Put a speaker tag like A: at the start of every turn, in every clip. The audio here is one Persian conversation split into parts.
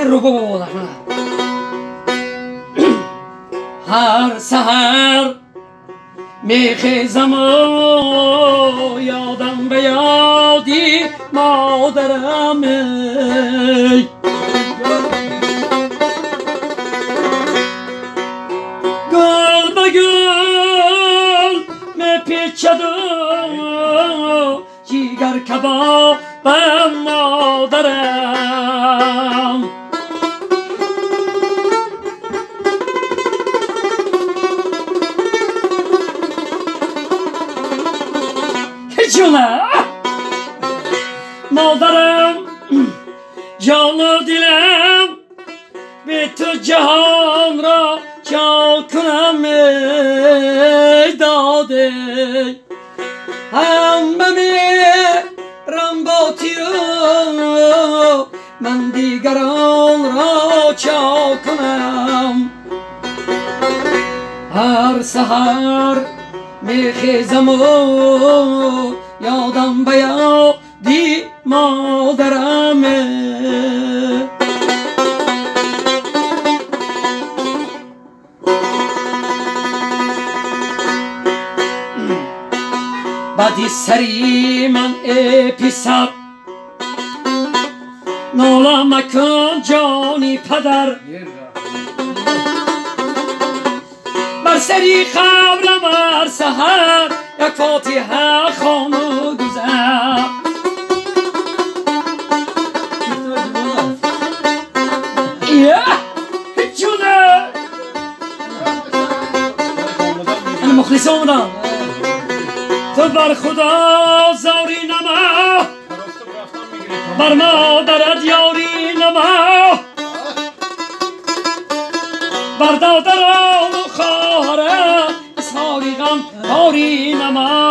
A: رو بابا هر سحر میخیزم و یادم به یادی مادرم گل به گل میپیچد و جیگر کبابم مادرم جونه مادرم جان و دلم به تو جهان را جا کنم ای داده همه میرم با تیرو من دیگران را چا کنم هر سحر میخیزم و یادم به یادی مادرم بعدی سری من ای پسر ناله مکن جانی پدر بر سری خبرم هر سحر یک فاتحه خوان و گذر جونه انا مخلص اومدم تو بر خدا زاری نما بر مادرت یاری نما بر دادران و خواهرت اسحاری غم باری نما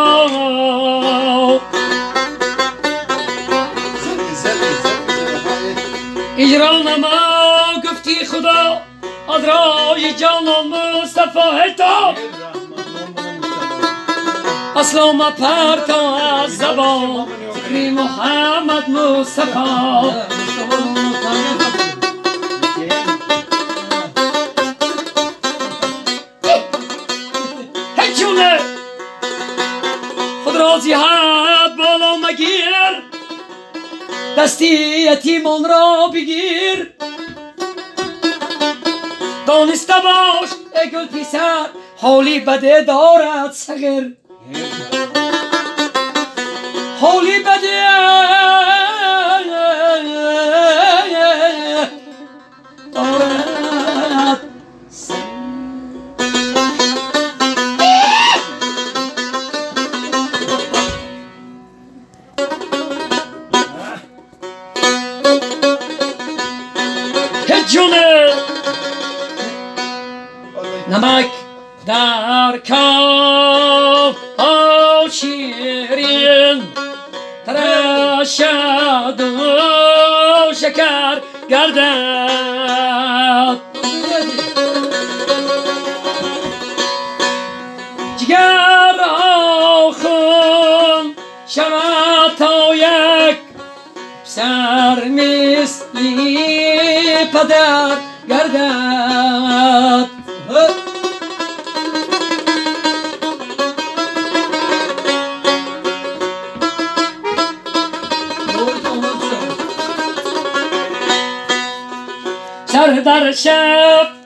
A: اجرا نما گفتی خدا ادرای جانان مصطفی تو اصلا ما پرتا از زبان ذکری محمد مصطفی هجونه خود راضی هد بالا مگیر دستی یتیمان را بگیر دانسته باش ای گل پسر حالی بده دارد صغیر حالی بده دارد جونه نمک در کام شیرین ترشد و شکر گردد جگر را خون شود تا یک سر مثلی پدر گردد سر در شب